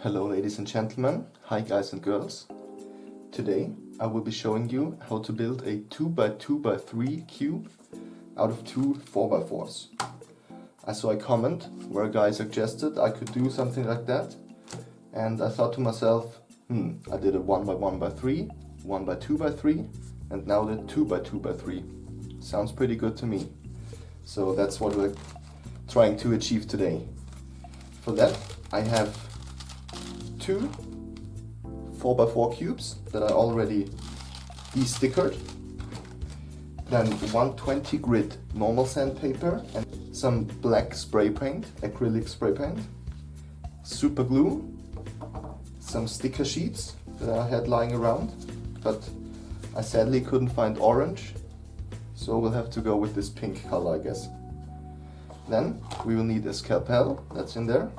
Hello ladies and gentlemen, hi guys and girls. Today I will be showing you how to build a 2x2x3 cube out of two 4x4s. I saw a comment where a guy suggested I could do something like that, and I thought to myself, I did a 1x1x3, 1x2x3, and now the 2x2x3. Sounds pretty good to me. So that's what we're trying to achieve today. For that I have two 4x4 cubes that I already de-stickered, then 120 grit normal sandpaper and some black spray paint, acrylic spray paint, super glue, some sticker sheets that I had lying around, but I sadly couldn't find orange, so we'll have to go with this pink color, I guess. Then we will need a scalpel, that's in there,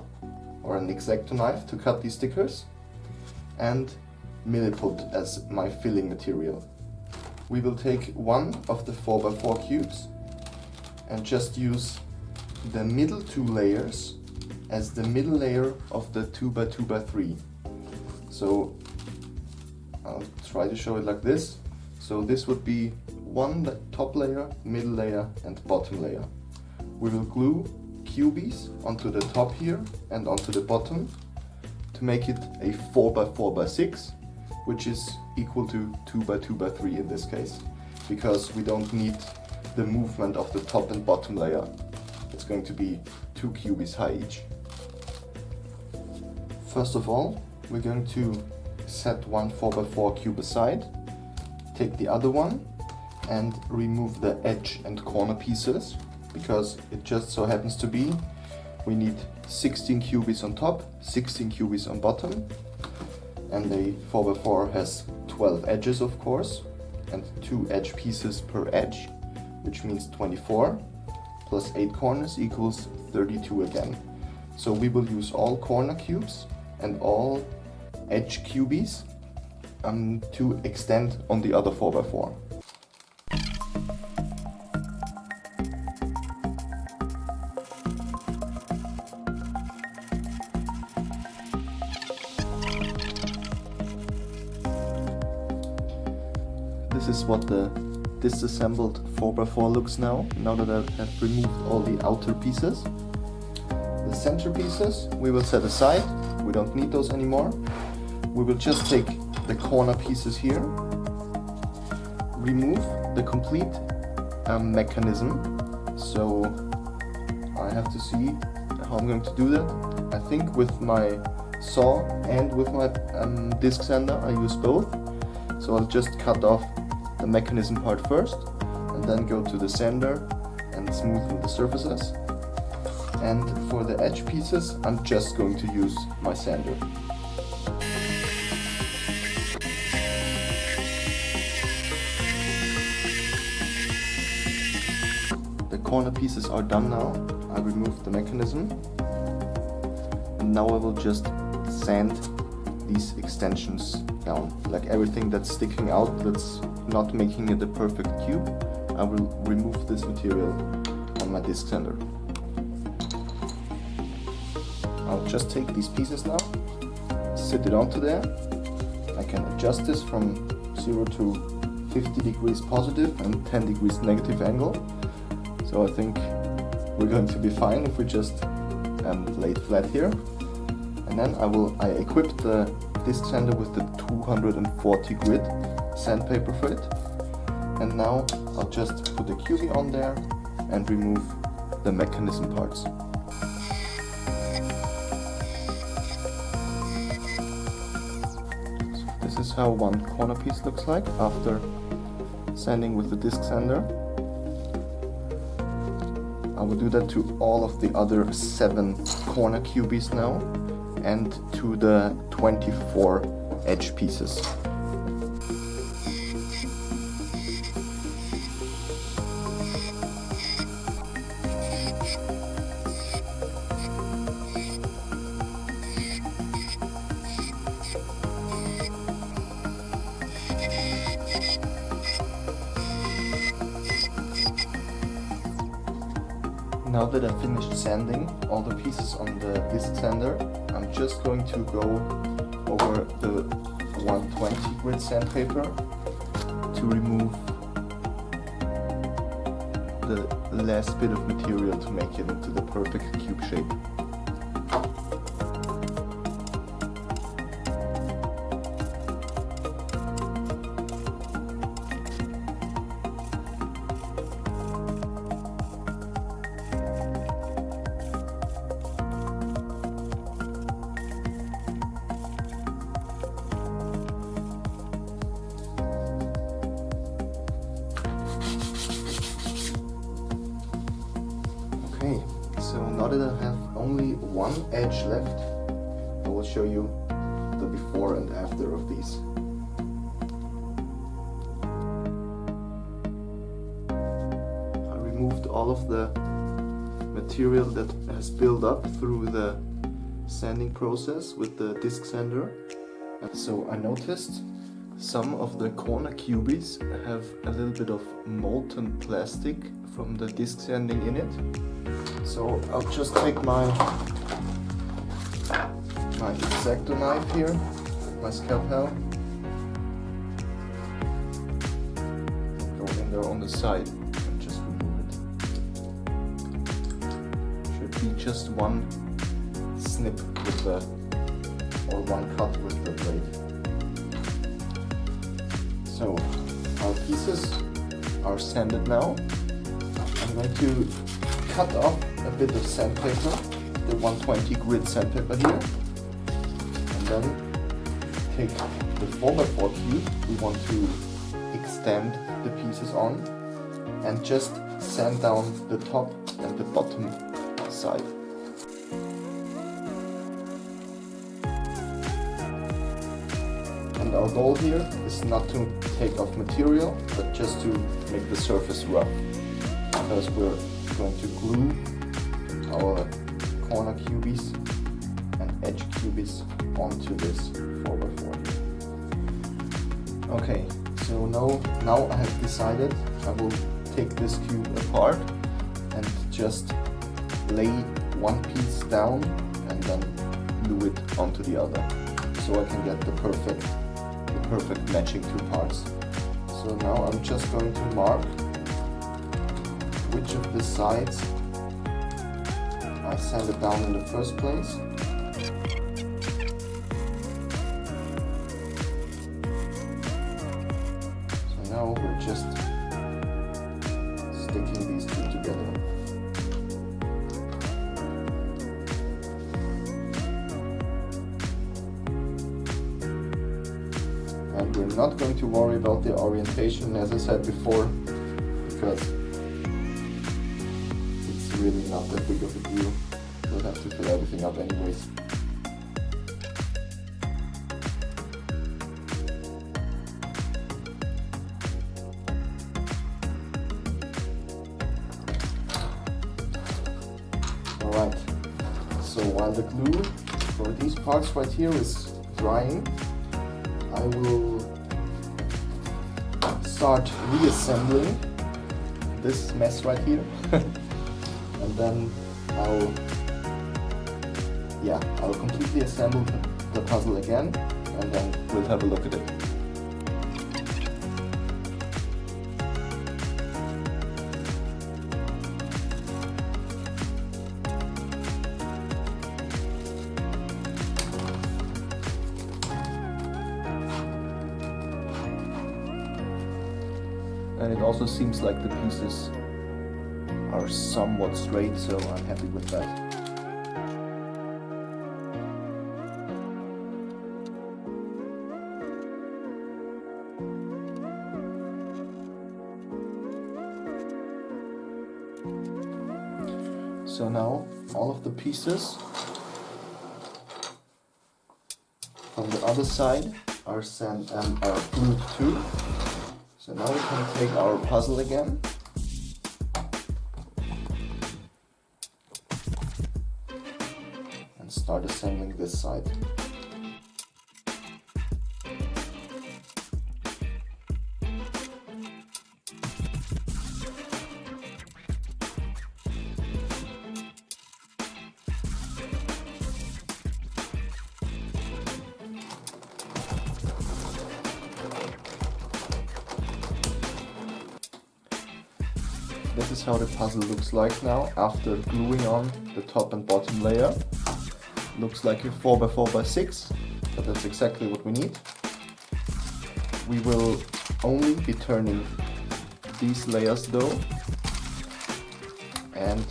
or an X-Acto knife to cut these stickers, and milliput as my filling material. We will take one of the 4x4 cubes and just use the middle two layers as the middle layer of the 2x2x3. So I'll try to show it like this. So this would be one top layer, middle layer and bottom layer. We will glue cubies onto the top here and onto the bottom to make it a 4x4x6, which is equal to 2x2x3 in this case, because we don't need the movement of the top and bottom layer. It's going to be two cubies high each. First of all, we're going to set one 4x4 cube aside, take the other one and remove the edge and corner pieces, because it just so happens to be we need 16 cubies on top, 16 cubies on bottom, and a 4x4 has 12 edges of course, and 2 edge pieces per edge, which means 24 plus 8 corners equals 32 again. So we will use all corner cubes and all edge cubies to extend on the other 4x4. This is what the disassembled 4x4 looks now that I have removed all the outer pieces. The center pieces we will set aside, we don't need those anymore. We will just take the corner pieces here, remove the complete mechanism. So I have to see how I'm going to do that. I think with my saw and with my disc sander I use both. So I'll just cut off the mechanism part first and then go to the sander and smoothen the surfaces. And for the edge pieces I'm just going to use my sander. The corner pieces are done now. I removed the mechanism and now I will just sand these extensions down, like everything that's sticking out that's not making it a perfect cube. I will remove this material on my disc sander. I'll just take these pieces now, sit it onto there. I can adjust this from 0 to 50 degrees positive and 10 degrees negative angle. So I think we're going to be fine if we just lay it flat here. And then I equipped the disc sander with the 240 grit sandpaper for it. And now I'll just put the cubie on there and remove the mechanism parts. So this is how one corner piece looks like after sanding with the disc sander. I will do that to all of the other 7 corner cubies now and to the 24 edge pieces. Now that I've finished sanding all the pieces on the disc sander, I'm I'm just going to go over the 120 grit sandpaper to remove the last bit of material to make it into the perfect cube shape. Okay, so now that I have only one edge left, I will show you the before and after of these. I removed all of the material that has built up through the sanding process with the disc sander. And so I noticed some of the corner cubies have a little bit of molten plastic from the disc sanding in it. So I'll just take my X-Acto knife here, my scalpel, go in there on the side and just remove it. Should be just one snip with the, or one cut with the blade. So our pieces are sanded now. I'm going to cut off a bit of sandpaper, the 120 grit sandpaper here, and then take the 4x4 cube we want to extend the pieces on and just sand down the top and the bottom side. And our goal here is not to take off material, but just to make the surface rough, because we're going to glue our corner cubies and edge cubies onto this 4x4. Okay, so now I have decided I will take this cube apart and just lay one piece down and then glue it onto the other, so I can get the perfect matching two parts. So now I'm just going to mark which of the sides I sanded down in the first place. So now we're just sticking these two together. And we're not going to worry about the orientation, as I said before, because it's really not that big of a deal. We'll have to fill everything up anyways. Alright, so while the glue for these parts right here is drying, I will start reassembling this mess right here. And then I'll completely assemble the puzzle again, and then we'll have a look at it. And it also seems like the pieces are somewhat straight, so I'm happy with that. So now all of the pieces from the other side are glued too. So now we can take our puzzle again and start assembling this side. this is how the puzzle looks like now after gluing on the top and bottom layer. Looks like a 4x4x6, but that's exactly what we need. We will only be turning these layers though, and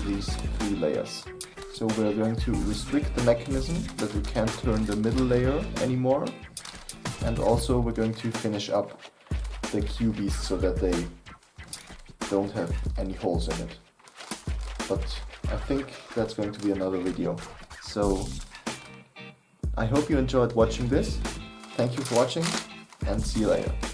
these 3 layers. So we're going to restrict the mechanism that we can't turn the middle layer anymore, and also we're going to finish up the cubies so that they don't have any holes in it. But I think that's going to be another video. So I hope you enjoyed watching this. Thank you for watching and see you later.